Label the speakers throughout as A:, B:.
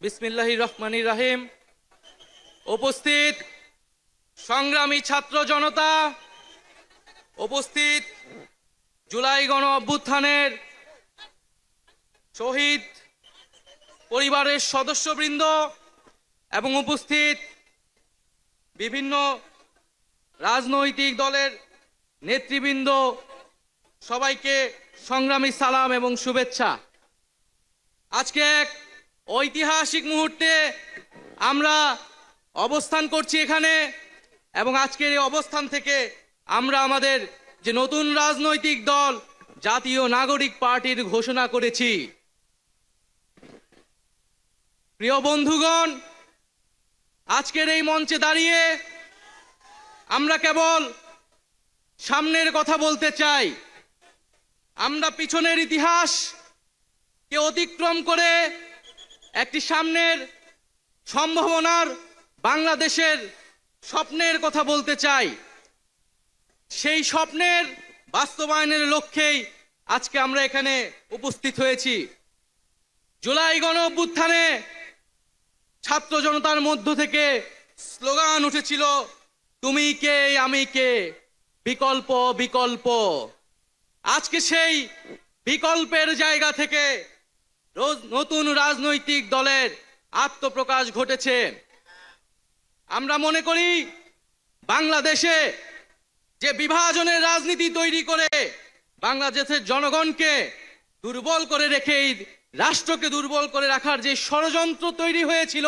A: বিসমিল্লাহির রহমানির রহিম। উপস্থিত সংগ্রামী ছাত্র জনতা, উপস্থিত জুলাই গণ অভ্যুত্থানের শহীদ পরিবারের সদস্যবৃন্দ এবং উপস্থিত বিভিন্ন রাজনৈতিক দলের নেতৃবৃন্দ, সবাইকে সংগ্রামী সালাম এবং শুভেচ্ছা। আজকে এক ঐতিহাসিক মুহূর্তে আমরা অবস্থান করছি এখানে, এবং আজকের এই অবস্থান থেকে আমরা আমাদের যে নতুন রাজনৈতিক দল জাতীয় নাগরিক পার্টির ঘোষণা করেছি। প্রিয় বন্ধুগণ, আজকের এই মঞ্চে দাঁড়িয়ে আমরা কেবল সামনের কথা বলতে চাই। আমরা পিছনের ইতিহাসকে অতিক্রম করে একটি সামনের সম্ভাবনার বাংলাদেশের স্বপ্নের কথা বলতে চাই। সেই স্বপ্নের বাস্তবায়নের লক্ষ্যেই আজকে আমরা এখানে উপস্থিত হয়েছি। জুলাই গণ অভ্যুত্থানে ছাত্র জনতার মধ্য থেকে স্লোগান উঠেছিল, তুমি কে আমি কে, বিকল্প বিকল্প। আজকে সেই বিকল্পের জায়গা থেকে নতুন রাজনৈতিক দলের আত্মপ্রকাশ ঘটেছে। আমরা মনে করি বাংলাদেশে যে বিভাজনের রাজনীতি তৈরি করে বাংলাদেশের জনগণকে দুর্বল করে রেখে এই রাষ্ট্রকে দুর্বল করে রাখার যে ষড়যন্ত্র তৈরি হয়েছিল,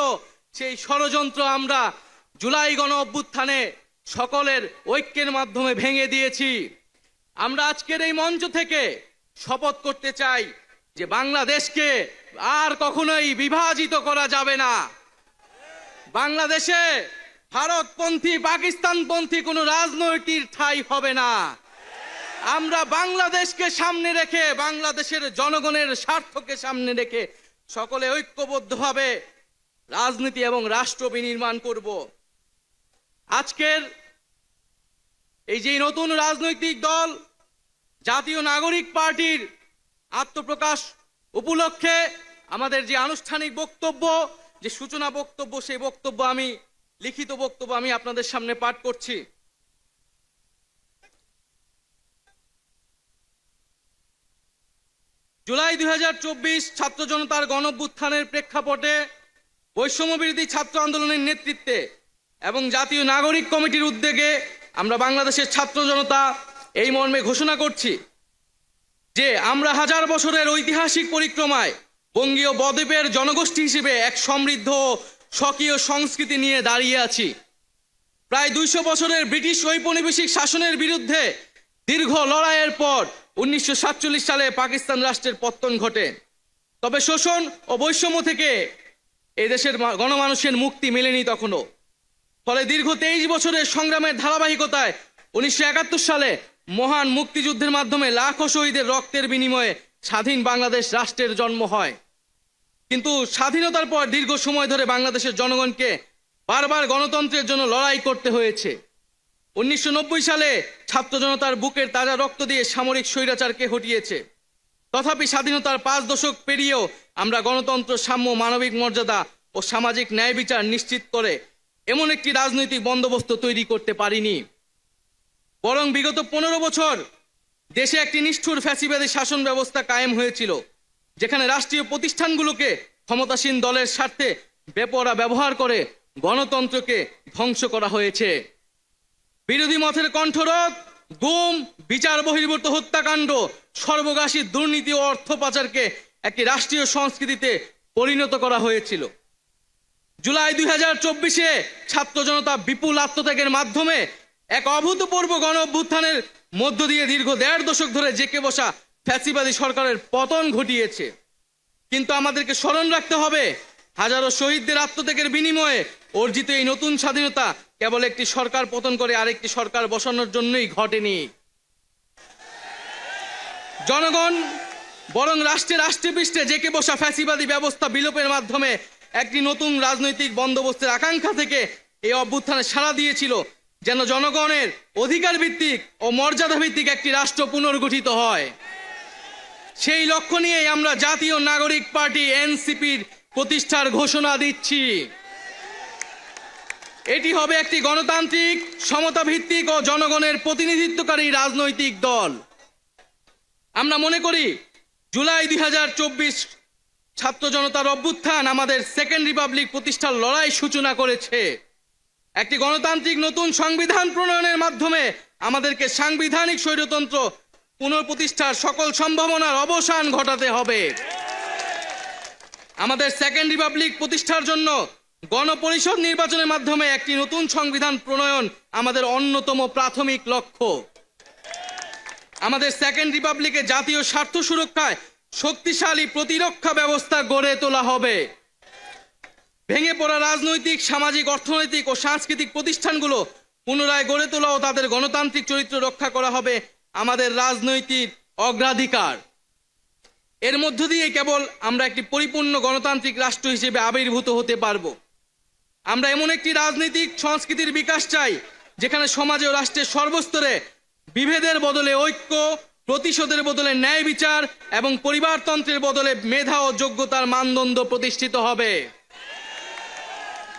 A: সেই ষড়যন্ত্র আমরা জুলাই গণ অভ্যুত্থানে সকলের ঐক্যের মাধ্যমে ভেঙে দিয়েছি। আমরা আজকের এই মঞ্চ থেকে শপথ করতে চাই যে বাংলাদেশকে আর কখনোই বিভাজিত করা যাবে না। বাংলাদেশে ভারতপন্থী পাকিস্তানপন্থী কোনো রাজনৈতিক ঠাঁই হবে না। আমরা বাংলাদেশকে সামনে রেখে, বাংলাদেশের জনগণের স্বার্থকে সামনে রেখে সকলে ঐক্যবদ্ধভাবে রাজনীতি এবং রাষ্ট্র বিনির্মাণ করব। আজকের এই যে নতুন রাজনৈতিক দল জাতীয় নাগরিক পার্টির আত্মপ্রকাশ উপলক্ষে আমাদের যে আনুষ্ঠানিক বক্তব্য, যে সূচনা বক্তব্য, সেই বক্তব্য আমি লিখিত বক্তব্য আমি আপনাদের সামনে পাঠ করছি। জুলাই 2024 ছাত্র জনতার গণঅভ্যুত্থানের প্রেক্ষাপটে বৈষম্যবিরোধী ছাত্র আন্দোলনের নেতৃত্বে এবং জাতীয় নাগরিক কমিটির উদ্যোগে আমরা বাংলাদেশের ছাত্র জনতা এই মর্মে ঘোষণা করছি যে আমরা হাজার বছরের ঐতিহাসিক পরিক্রমায় বঙ্গীয় বদ্বীপের জনগোষ্ঠী হিসেবে এক সমৃদ্ধ স্বকীয় সংস্কৃতি নিয়ে দাঁড়িয়ে আছি। প্রায় 200 বছরের ব্রিটিশ ঔপনিবেশিক শাসনের বিরুদ্ধে দীর্ঘ লড়াইয়ের পর 1947 সালে পাকিস্তান রাষ্ট্রের পতন ঘটে। তবে শোষণ ও বৈষম্য থেকে এই দেশের গণমানুষের মুক্তি মেলেনি তখনও। ফলে দীর্ঘ 23 বছরের সংগ্রামের ধারাবাহিকতায় 1971 সালে মহান মুক্তিযুদ্ধের মাধ্যমে লাখো শহীদের রক্তের বিনিময়ে স্বাধীন বাংলাদেশ রাষ্ট্রের জন্ম হয়। কিন্তু স্বাধীনতার পর দীর্ঘ সময় ধরে বাংলাদেশের জনগণকে বারবার গণতন্ত্রের জন্য লড়াই করতে হয়েছে। 1990 সালে ছাত্র জনতার বুকের তাজা রক্ত দিয়ে সামরিক স্বৈরাচারকে হটিয়েছে। তথাপি স্বাধীনতার 5 দশক পেরিয়েও আমরা গণতন্ত্র, সাম্য, মানবিক মর্যাদা ও সামাজিক ন্যায় বিচার নিশ্চিত করে এমন একটি রাজনৈতিক বন্দোবস্ত তৈরি করতে পারিনি। বরং বিগত 15 বছর দেশে একটি নিষ্ঠুর ফ্যাসিবাদী শাসন ব্যবস্থা কায়েম হয়েছিল, যেখানে রাষ্ট্রীয় প্রতিষ্ঠানগুলোকে ক্ষমতাসীন দলের স্বার্থে বেপরোয়া ব্যবহার করে গণতন্ত্রকে ধ্বংস করা হয়েছে। বিরোধী মতের কণ্ঠরোধ, গুম, বিচার বহির্ভূত হত্যাকাণ্ড, সর্বগ্রাসী দুর্নীতি ও অর্থ পাচারকে একটি রাষ্ট্রীয় সংস্কৃতিতে পরিণত করা হয়েছিল। জুলাই 2024-এ ছাত্র জনতা বিপুল আত্মত্যাগের মাধ্যমে এক অভূতপূর্ব গণ অভ্যুত্থানের মধ্য দিয়ে দীর্ঘ 1.5 দশক ধরে জেঁকে বসা ফ্যাসিবাদী সরকারের পতন ঘটিয়েছে। কিন্তু আমাদেরকে স্মরণ রাখতে হবে, হাজারো শহীদদের আত্মত্যাগের বিনিময়ে অর্জিত এই নতুন স্বাধীনতা কেবল একটি সরকার পতন করে আরেকটি সরকার বসানোর জন্যই ঘটেনি। জনগণ বরং রাষ্ট্রে পৃষ্ঠে জেঁকে বসা ফ্যাসিবাদী ব্যবস্থা বিলোপের মাধ্যমে একটি নতুন রাজনৈতিক বন্দোবস্তের আকাঙ্ক্ষা থেকে এই অভ্যুত্থানে সাড়া দিয়েছিল, যেন জনগণের অধিকার ভিত্তিক ও মর্যাদা ভিত্তিক একটি রাষ্ট্র পুনর্গঠিত হয়। সেই লক্ষ্য নিয়েই আমরা জাতীয় নাগরিক পার্টি এনসিপির প্রতিষ্ঠার ঘোষণা দিচ্ছি। এটি হবে একটি গণতান্ত্রিক, সমতা ভিত্তিক ও জনগণের প্রতিনিধিত্বকারী রাজনৈতিক দল। আমরা মনে করি জুলাই 2024 ছাত্র জনতার অভ্যুত্থান আমাদের সেকেন্ড রিপাবলিক প্রতিষ্ঠার লড়াই সূচনা করেছে। একটি গণতান্ত্রিক নতুন সংবিধান প্রণয়নের মাধ্যমে আমাদেরকে সাংবিধানিক স্বৈরতন্ত্র পুনঃপ্রতিষ্ঠার সকল সম্ভাবনার অবসান ঘটাতে হবে। আমাদের সেকেন্ড রিপাবলিক প্রতিষ্ঠার জন্য গণপরিষদ নির্বাচনের মাধ্যমে একটি নতুন সংবিধান প্রণয়ন আমাদের অন্যতম প্রাথমিক লক্ষ্য। আমাদের সেকেন্ড রিপাবলিকে জাতীয় স্বার্থ সুরক্ষায় শক্তিশালী প্রতিরক্ষা ব্যবস্থা গড়ে তোলা হবে। ভেঙে পড়া রাজনৈতিক, সামাজিক, অর্থনৈতিক ও সাংস্কৃতিক প্রতিষ্ঠানগুলো পুনরায় গড়ে তোলা ও তাদের গণতান্ত্রিক চরিত্র রক্ষা করা হবে আমাদের রাজনৈতিক অগ্রাধিকার। এর মধ্য দিয়ে কেবল আমরা একটি পরিপূর্ণ গণতান্ত্রিক রাষ্ট্র হিসেবে আবির্ভূত হতে পারব। আমরা এমন একটি রাজনৈতিক সংস্কৃতির বিকাশ চাই যেখানে সমাজে ও রাষ্ট্রের সর্বস্তরে বিভেদের বদলে ঐক্য, প্রতিশোধের বদলে ন্যায় বিচার এবং পরিবারতন্ত্রের বদলে মেধা ও যোগ্যতার মানদণ্ড প্রতিষ্ঠিত হবে।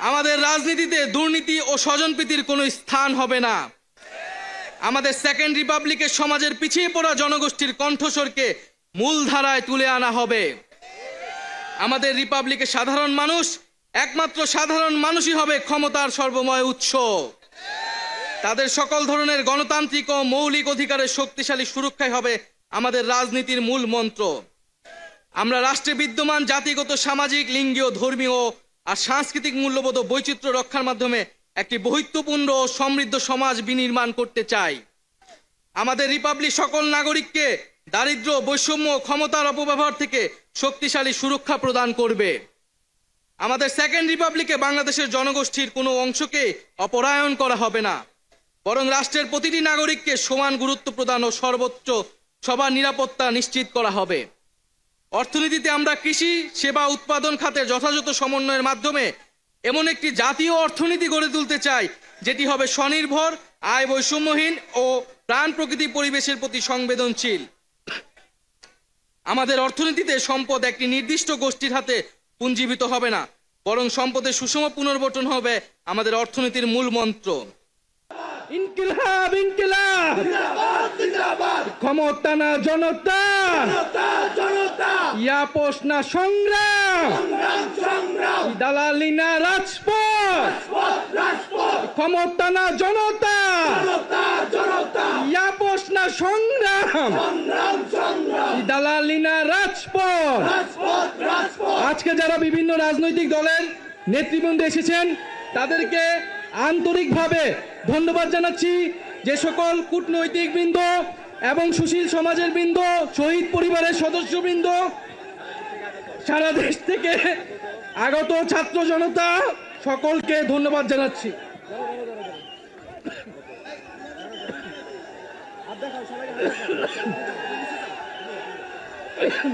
A: আমাদের রাজনীতিতে দুর্নীতি ও স্বজনপ্রীতির কোনো স্থান হবে না। আমাদের সেকেন্ড রিপাবলিকের সমাজের পিছিয়ে পড়া জনগোষ্ঠীর কণ্ঠস্বরকে মূলধারায় তুলে আনা হবে। আমাদের রিপাবলিকের সাধারণ মানুষ, একমাত্র সাধারণ মানুষই হবে ক্ষমতার সর্বময় উৎস। তাদের সকল ধরনের গণতান্ত্রিক ও মৌলিক অধিকারের শক্তিশালী সুরক্ষাই হবে আমাদের রাজনীতির মূল মন্ত্র। আমরা রাষ্ট্রে বিদ্যমান জাতিগত, সামাজিক, লিঙ্গীয়, ধর্মীয় আর সাংস্কৃতিক মূল্যবোধ ও বৈচিত্র্য রক্ষার মাধ্যমে একটি বৈচিত্র্যপূর্ণ ও সমৃদ্ধ সমাজ বিনির্মাণ করতে চাই। আমাদের রিপাবলিক সকল নাগরিককে দারিদ্র্য, বৈষম্য, ক্ষমতার অপব্যবহার থেকে শক্তিশালী সুরক্ষা প্রদান করবে। আমাদের সেকেন্ড রিপাবলিকে বাংলাদেশের জনগোষ্ঠীর কোনো অংশকে অপরায়ণ করা হবে না, বরং রাষ্ট্রের প্রতিটি নাগরিককে সমান গুরুত্ব প্রদান ও সর্বোচ্চ সবার নিরাপত্তা নিশ্চিত করা হবে। অর্থনীতিতে আমরা কৃষি, সেবা, উৎপাদন খাতে যথাযথ সমন্বয়ের মাধ্যমে এমন একটি জাতীয় অর্থনীতি গড়ে তুলতে চাই যেটি হবে স্বনির্ভর, আয় বৈষম্যহীন ও প্রাণ প্রকৃতি পরিবেশের প্রতি সংবেদনশীল। আমাদের অর্থনীতিতে সম্পদ একটি নির্দিষ্ট গোষ্ঠীর হাতে পুঞ্জীভূত হবে না, বরং সম্পদের সুষম পুনর্বণ্টন হবে আমাদের অর্থনীতির মূল মন্ত্র।
B: ইনকিলাব ইনকিলাব
C: জিন্দাবাদ জিন্দাবাদ
B: ক্ষমতা না জনতা
C: জনতা জনতা
B: ইয়াপস না সংগ্রাম
C: সংগ্রাম সংগ্রাম
B: দালালি না রাজপথ
C: রাজপথ রাজপথ
B: ক্ষমতা না জনতা
C: জনতা জনতা
B: ইয়াপস না সংগ্রাম
C: সংগ্রাম সংগ্রাম
B: দালালি না রাজপথ।
C: রাজপথ রাজপথ
B: আজকে যারা বিভিন্ন রাজনৈতিক দলের নেতৃবৃন্দ এসেছেন তাদেরকে আন্তরিকভাবে ধন্যবাদ জানাচ্ছি। যে সকল কূটনৈতিক বৃন্দ এবং সুশীল সমাজের বৃন্দ, শহীদ পরিবারের সদস্যবৃন্দ, সারা দেশ থেকে আগত ছাত্র জনতা, সকলকে ধন্যবাদ জানাচ্ছি।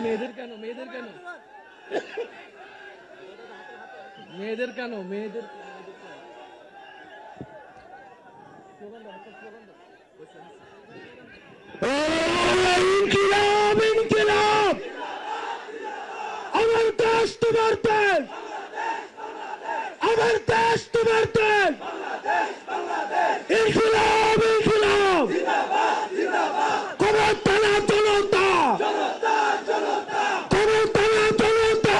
B: মেয়েদের কেন মেয়েদের কেন মেয়েদের কেন মেয়েদের ইনকিলাব ইনকিলাব আমার দেশ তোমার দেশ, আমার দেশ তোমার দেশ, ইনকিলাব ইনকিলাব ক্ষমতা না জনতা, ক্ষমতা না জনতা,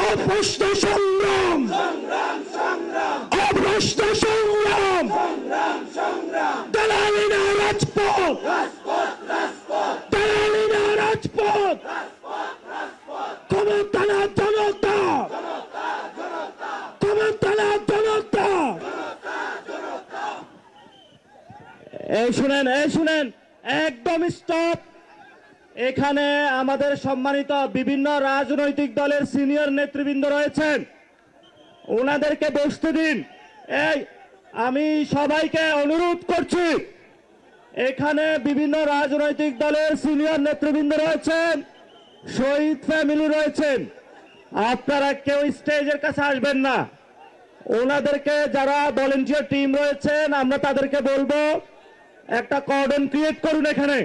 B: অপ্রশ্ন সংগ্রাম, অপ্রশ্ন সংগ্রাম, দালালি না রাজপথ, দালালি না রাজপথ, ক্ষমতা না জনতা, ক্ষমতা না জনতা। এই শুনেন একদম স্টপ। এখানে আমাদের সম্মানিত বিভিন্ন রাজনৈতিক দলের সিনিয়র নেতৃবৃন্দ রয়েছেন, ওনাদেরকে বসতে দিন। এই আমি সবাইকে অনুরোধ করছি, এখানে বিভিন্ন রাজনৈতিক দলের সিনিয়র নেতৃবৃন্দ রয়েছেন, শহীদ ফ্যামিলি রয়েছেন, আপনারা কেউ স্টেজের কাছে আসবেন না। ওনাদেরকে যারা ভলেন্টিয়ার টিম রয়েছেন আমরা তাদেরকে বলবো একটা কর্ডন ক্রিয়েট করুন এখানে।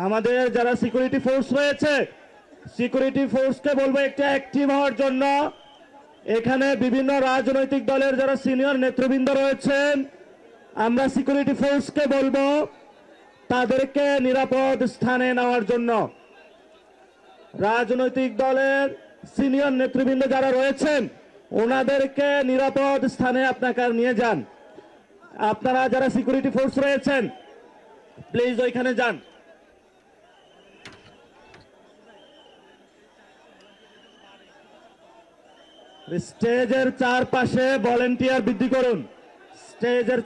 D: আমাদের যারা সিকিউরিটি ফোর্স রয়েছে, সিকিউরিটি ফোর্সকে বলবো একটু অ্যাক্টিভ হওয়ার জন্য। এখানে বিভিন্ন রাজনৈতিক দলের যারা সিনিয়র নেতৃবৃন্দ রয়েছেন, আমরা সিকিউরিটি ফোর্সকে বলবো তাদেরকে নিরাপদ স্থানে নেওয়ার জন্য। রাজনৈতিক দলের সিনিয়র নেতৃবৃন্দ যারা রয়েছেন ওনাদেরকে নিরাপদ স্থানে আপনাকে নিয়ে যান। আপনারা যারা সিকিউরিটি ফোর্স রয়েছেন প্লিজ ওইখানে যান। স্টেজের চারপাশে ভলেন্টিয়ার বৃদ্ধি করুন। স্টেজের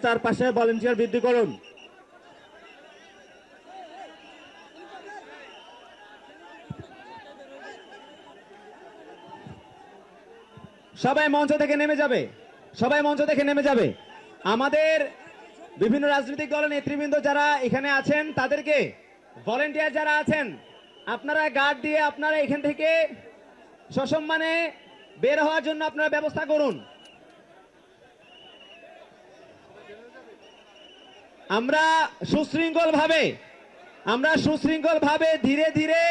D: চারপাশে ভলেন্টিয়ার বৃদ্ধি করুন।
E: সবাই মঞ্চ থেকে নেমে যাবে, সবাই মঞ্চ থেকে নেমে যাবে। আমাদের বিভিন্ন রাজনৈতিক দলের নেতৃবৃন্দ যারা এখানে আছেন তাদেরকে, ভলেন্টিয়ার যারা আছেন, আপনারা গার্ড দিয়ে আপনারা এখান থেকে সসম্মানে বের হওয়ার জন্য আপনারা ব্যবস্থা করুন। আমরা সুশৃঙ্খল ভাবে ধীরে ধীরে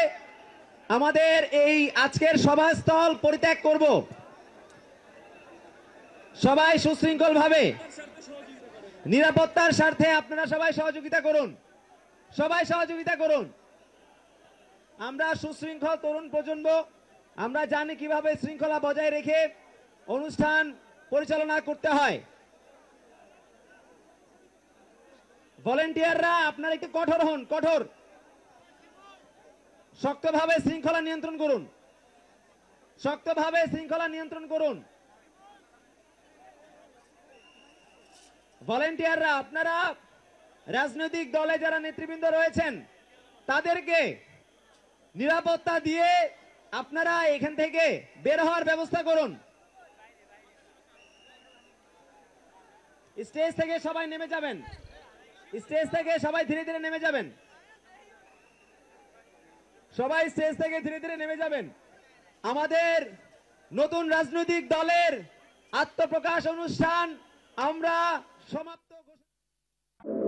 E: আমাদের এই আজকের সভাস্থল পরিত্যাগ করব। সবাই সুশৃঙ্খল ভাবে, নিরাপত্তার স্বার্থে আপনারা সবাই সহযোগিতা করুন, সবাই সহযোগিতা করুন। আমরা সুশৃঙ্খল তরুণ প্রজন্ম, আমরা জানি কিভাবে শৃঙ্খলা বজায় রেখে অনুষ্ঠান পরিচালনা করতে হয়। ভলেন্টিয়াররা আপনারা একটু কঠোর হন, কঠোর, শক্তভাবে শৃঙ্খলা নিয়ন্ত্রণ করুন, শক্তভাবে শৃঙ্খলা নিয়ন্ত্রণ করুন। ভলেন্টিয়াররা আপনারা রাজনৈতিক দলে যারা নেতৃবৃন্দ রয়েছেন তাদেরকে নিরাপত্তা দিয়ে আপনারা এখান থেকে বের হওয়ার ব্যবস্থা করুন। স্টেজ থেকে সবাই নেমে যাবেন, স্টেজ থেকে সবাই ধীরে ধীরে নেমে যাবেন, সবাই স্টেজ থেকে ধীরে ধীরে নেমে যাবেন। আমাদের নতুন রাজনৈতিক দলের আত্মপ্রকাশ অনুষ্ঠান আমরা সমাপ্ত ঘোষণা